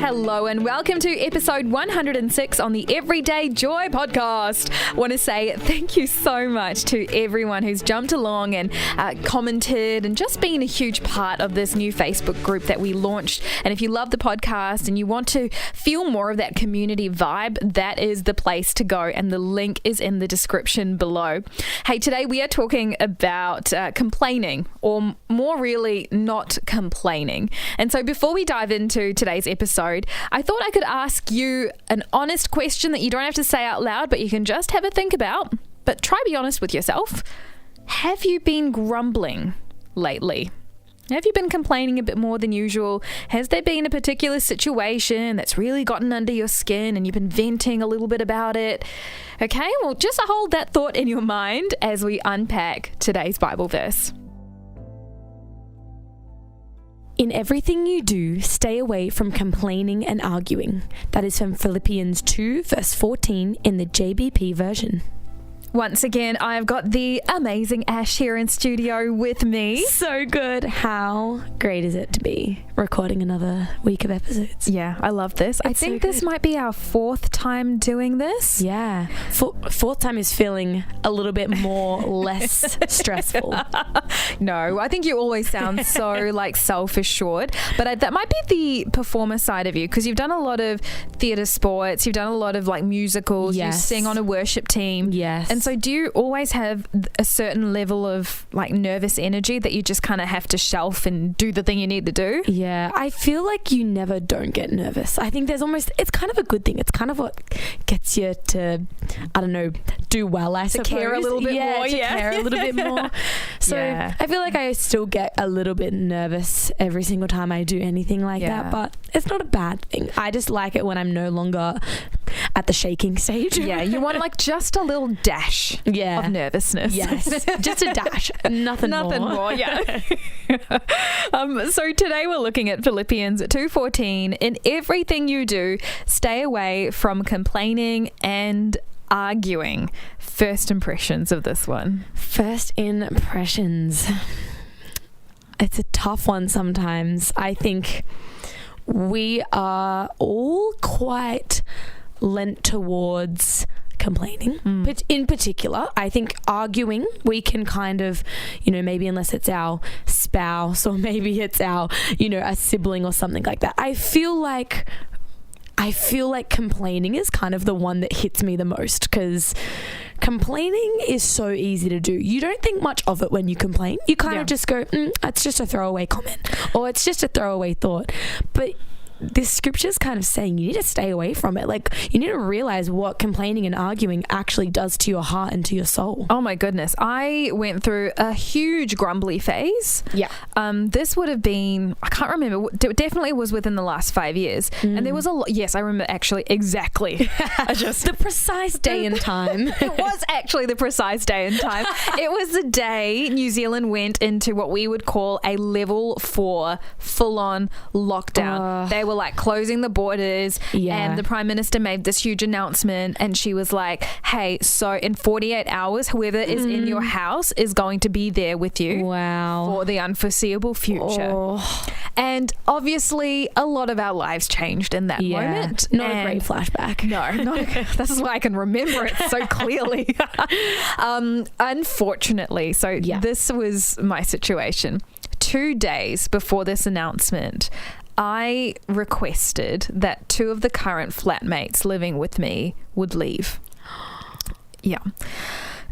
Hello and welcome to episode 106 on the Everyday Joy podcast. I want to say thank you so much to everyone who's jumped along and commented and just been a huge part of this new Facebook group that we launched. And if you love the podcast and you want to feel more of that community vibe, that is the place to go, and the link is in the description below. Hey, today we are talking about complaining, or more really not complaining. And so before we dive into today's episode, I thought I could ask you an honest question that you don't have to say out loud, but you can just have a think about. But try be honest with yourself. Have you been grumbling lately? Have you been complaining a bit more than usual? Has there been a particular situation that's really gotten under your skin and you've been venting a little bit about it? Okay, well, just hold that thought in your mind as we unpack today's Bible verse. In everything you do, stay away from complaining and arguing. That is from Philippians 2, verse 14 in the JBP version. Once again, I've got the amazing Ash here in studio with me. So good. How great is it to be recording another week of episodes? Yeah, I love this. I think this might be our fourth time doing this. Yeah. Fourth time is feeling a little bit more less stressful. No, I think you always sound so like self-assured, but that might be the performer side of you, because you've done a lot of theatre sports, you've done a lot of like musicals, yes. You sing on a worship team. Yes. And so do you always have a certain level of like nervous energy that you just kind of have to shelf and do the thing you need to do? Yeah, I feel like you never don't get nervous. I think it's kind of a good thing. It's kind of what gets you to, I don't know, do well, I suppose. Care a little bit more. Care a little bit more. So yeah. I feel like I still get a little bit nervous every single time I do anything like that, but it's not a bad thing. I just like it when I'm no longer at the shaking stage. Yeah, you want like just a little dash of nervousness. Yes, just a dash. Nothing more. Yeah. So today we're looking at Philippians 2:14. In everything you do, stay away from complaining and arguing. First impressions of this one. First impressions. It's a tough one sometimes. I think we are all quite lent towards complaining. In particular, I think arguing, we can kind of, maybe unless it's our spouse or maybe it's our, a sibling or something like that. I feel like complaining is kind of the one that hits me the most, because complaining is so easy to do. You don't think much of it when you complain. You kind of just go, it's just a throwaway comment, or it's just a throwaway thought. But this scripture is kind of saying you need to stay away from it. Like, you need to realize what complaining and arguing actually does to your heart and to your soul. Oh my goodness. I went through a huge grumbly phase. Yeah. This would have been, I can't remember, it definitely was within the last 5 years. And there was a lot, yes, I remember actually exactly. The precise day and time. It was actually the precise day and time. It was the day New Zealand went into what we would call a level 4 full-on lockdown. They were like closing the borders, and the Prime Minister made this huge announcement, and she was like, hey, so in 48 hours, whoever is in your house is going to be there with you for the unforeseeable future. And obviously a lot of our lives changed in that moment. Not a great flashback. No, this is why I can remember it so clearly. Unfortunately, so this was my situation. 2 days before this announcement, I requested that 2 of the current flatmates living with me would leave. Yeah.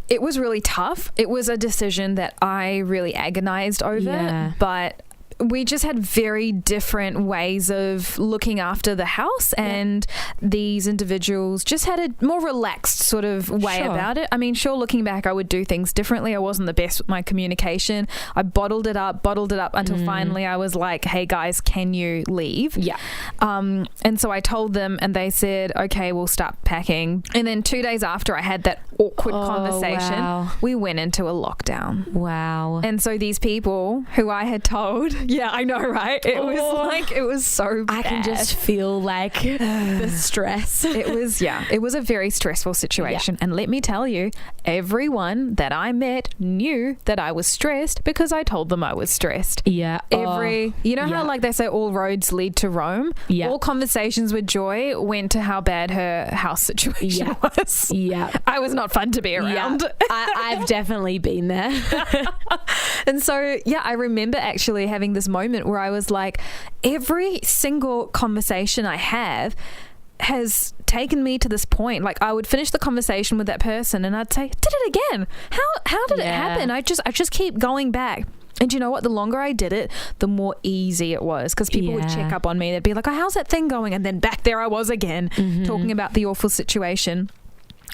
It was really tough. It was a decision that I really agonized over, but we just had very different ways of looking after the house, and these individuals just had a more relaxed sort of way about it. I mean, sure, looking back, I would do things differently. I wasn't the best with my communication. I bottled it up until finally I was like, hey guys, can you leave? Yeah. And so I told them, and they said, okay, we'll start packing. And then 2 days after I had that awkward conversation, wow. we went into a lockdown. Wow. And so these people who I had told, yeah, I know, right? It was so bad. I can just feel like the stress. It was a very stressful situation. And let me tell you, everyone that I met knew that I was stressed because I told them I was stressed. Yeah. You know how like they say all roads lead to Rome? Yeah. All conversations with Joy went to how bad her house situation was. Yeah. I was not fun to be around. Yeah. I've definitely been there. And so, I remember actually having this moment where I was like, every single conversation I have has taken me to this point. Like, I would finish the conversation with that person and I'd say, did it again. How did it happen? I just keep going back. And you know what? The longer I did it, the more easy it was, because people would check up on me. They'd be like, oh, how's that thing going? And then back there I was again, talking about the awful situation.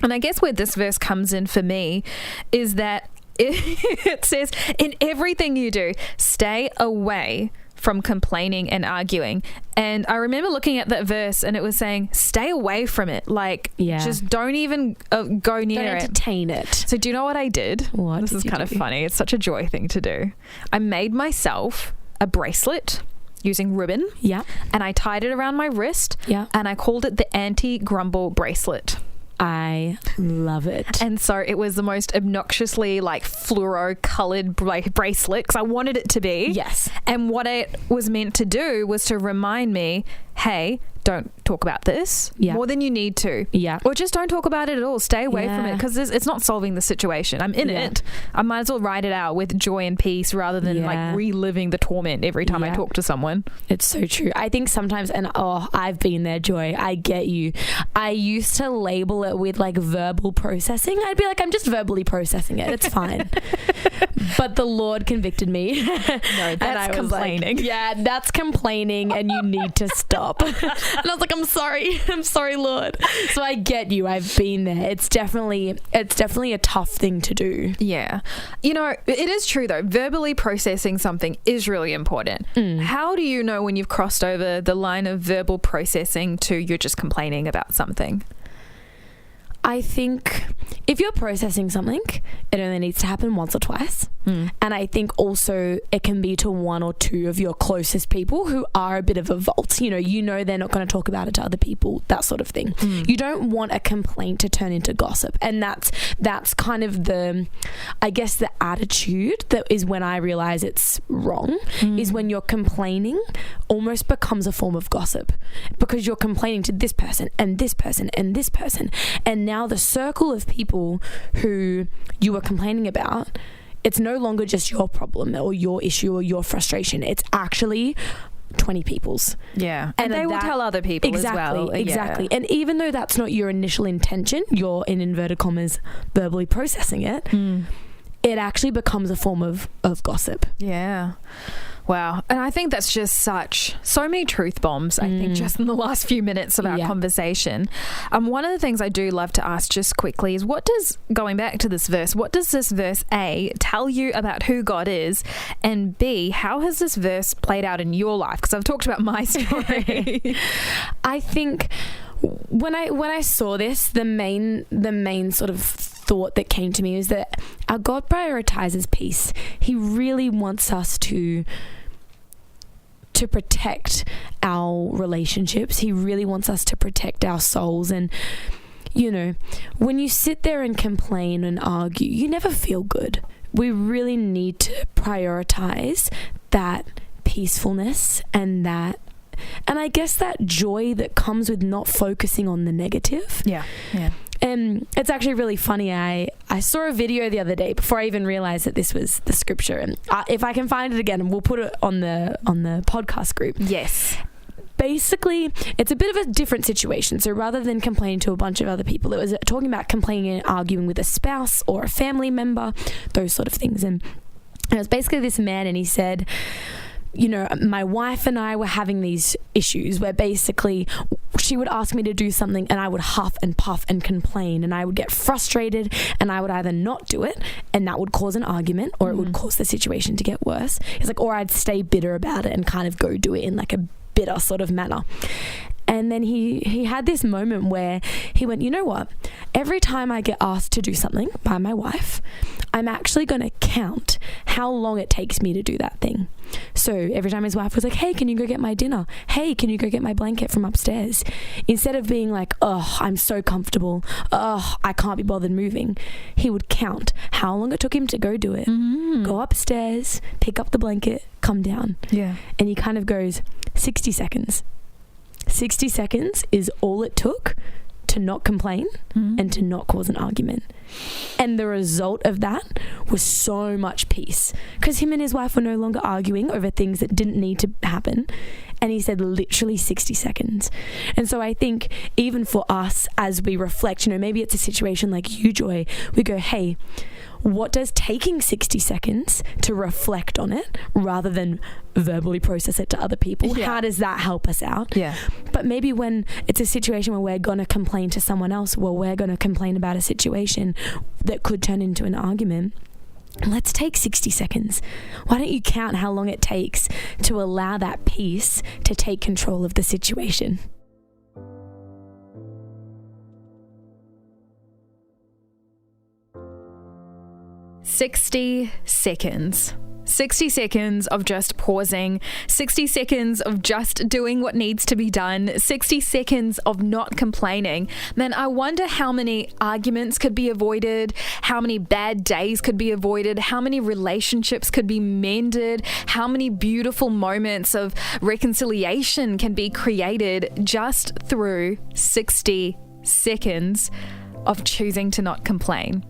And I guess where this verse comes in for me is that it says, in everything you do, stay away from complaining and arguing. And I remember looking at that verse and it was saying, stay away from it. Like, just don't even go near it. Don't entertain it. So do you know what I did? What? This is kind of funny. It's such a Joy thing to do. I made myself a bracelet using ribbon. Yeah. And I tied it around my wrist. Yeah. And I called it the anti-grumble bracelet. I love it. And so it was the most obnoxiously like fluoro coloured bracelet, because I wanted it to be. Yes. And what it was meant to do was to remind me, hey, don't talk about this more than you need to. Yeah. Or just don't talk about it at all. Stay away from it, because it's not solving the situation. I'm in it. I might as well write it out with joy and peace rather than like reliving the torment every time I talk to someone. It's so true. I think sometimes, and I've been there, Joy. I get you. I used to label it with like verbal processing. I'd be like, I'm just verbally processing it. It's fine. But the Lord convicted me. No, that's complaining. Like, that's complaining, and you need to stop. And I was like, I'm sorry, Lord. So I get you. I've been there. It's definitely a tough thing to do. Yeah. You know, it is true though. Verbally processing something is really important. How do you know when you've crossed over the line of verbal processing to you're just complaining about something? I think if you're processing something, it only needs to happen once or twice. And I think also it can be to one or two of your closest people who are a bit of a vault. You know they're not going to talk about it to other people, that sort of thing. You don't want a complaint to turn into gossip. And that's kind of the attitude that is when I realize it's wrong, is when you're complaining almost becomes a form of gossip, because you're complaining to this person and this person and this person. And now the circle of people who you were complaining about, it's no longer just your problem or your issue or your frustration. It's actually 20 people's. Yeah. And they will tell other people as well. Exactly. And even though that's not your initial intention, you're, in inverted commas, verbally processing it, it actually becomes a form of gossip. Yeah. Wow. And I think that's just so many truth bombs, I think, just in the last few minutes of our conversation. One of the things I do love to ask just quickly is, going back to this verse, what does this verse A tell you about who God is? And B, how has this verse played out in your life? Because I've talked about my story. I think when I saw this, the main sort of thought that came to me is that our God prioritizes peace. He really wants us to protect our relationships. He really wants us to protect our souls. And when you sit there and complain and argue, you never feel good. We really need to prioritize that peacefulness and I guess that joy that comes with not focusing on the negative. Yeah. And it's actually really funny. I saw a video the other day before I even realized that this was the scripture. And if I can find it again, we'll put it on the podcast group. Yes. Basically, it's a bit of a different situation. So rather than complaining to a bunch of other people, it was talking about complaining and arguing with a spouse or a family member, those sort of things. And it was basically this man, and he said, my wife and I were having these issues where basically she would ask me to do something and I would huff and puff and complain, and I would get frustrated and I would either not do it, and that would cause an argument, or it would cause the situation to get worse. It's like, or I'd stay bitter about it and kind of go do it in like a bitter sort of manner. And then he had this moment where he went, you know what? Every time I get asked to do something by my wife, I'm actually going to count how long it takes me to do that thing. So every time his wife was like, hey, can you go get my dinner? Hey, can you go get my blanket from upstairs? Instead of being like, oh, I'm so comfortable. Oh, I can't be bothered moving. He would count how long it took him to go do it. Go upstairs, pick up the blanket, come down. Yeah. And he kind of goes, 60 seconds. 60 seconds is all it took to not complain and to not cause an argument. And the result of that was so much peace, because him and his wife were no longer arguing over things that didn't need to happen. And he said literally 60 seconds. And so I think even for us, as we reflect, maybe it's a situation like you, Joy, we go, hey, what does taking 60 seconds to reflect on it rather than verbally process it to other people, how does that help us out? Yeah. But maybe when it's a situation where we're going to complain to someone else, well, we're going to complain about a situation that could turn into an argument. Let's take 60 seconds. Why don't you count how long it takes to allow that peace to take control of the situation? "60 seconds. 60 seconds of just pausing, 60 seconds of just doing what needs to be done, 60 seconds of not complaining. Man, I wonder how many arguments could be avoided, how many bad days could be avoided, how many relationships could be mended, how many beautiful moments of reconciliation can be created just through 60 seconds of choosing to not complain.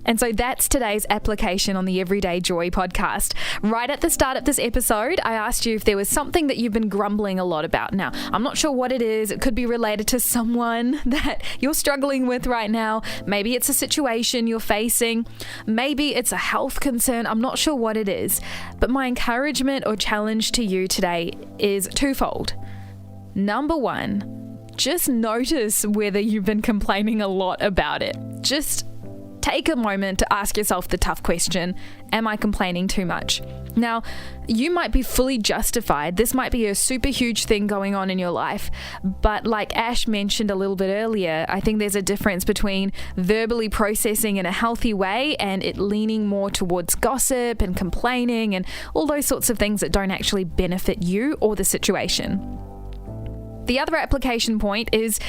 And so that's today's application on the Everyday Joy podcast. Right at the start of this episode, I asked you if there was something that you've been grumbling a lot about. Now, I'm not sure what it is. It could be related to someone that you're struggling with right now. Maybe it's a situation you're facing. Maybe it's a health concern. I'm not sure what it is. But my encouragement or challenge to you today is twofold. Number one, just notice whether you've been complaining a lot about it. Just take a moment to ask yourself the tough question, am I complaining too much? Now, you might be fully justified. This might be a super huge thing going on in your life. But like Ash mentioned a little bit earlier, I think there's a difference between verbally processing in a healthy way and it leaning more towards gossip and complaining and all those sorts of things that don't actually benefit you or the situation. The other application point is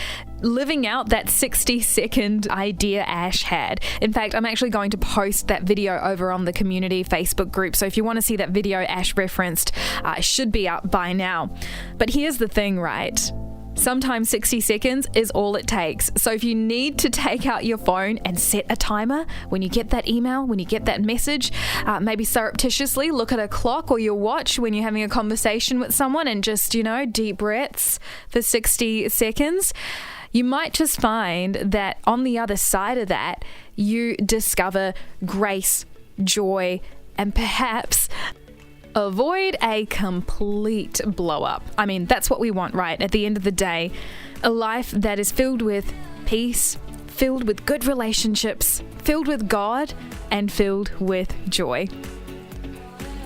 living out that 60-second idea Ash had. In fact, I'm actually going to post that video over on the community Facebook group. So if you want to see that video Ash referenced, it should be up by now. But here's the thing, right? Sometimes 60 seconds is all it takes. So if you need to take out your phone and set a timer when you get that email, when you get that message, maybe surreptitiously look at a clock or your watch when you're having a conversation with someone and just, deep breaths for 60 seconds. You might just find that on the other side of that, you discover grace, joy, and perhaps avoid a complete blow up. I mean, that's what we want, right? At the end of the day, a life that is filled with peace, filled with good relationships, filled with God, and filled with joy.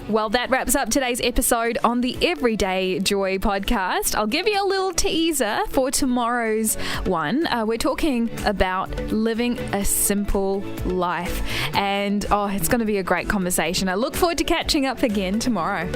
Well, that wraps up today's episode on the Everyday Joy podcast. I'll give you a little teaser for tomorrow's one. We're talking about living a simple life. And, it's going to be a great conversation. I look forward to catching up again tomorrow.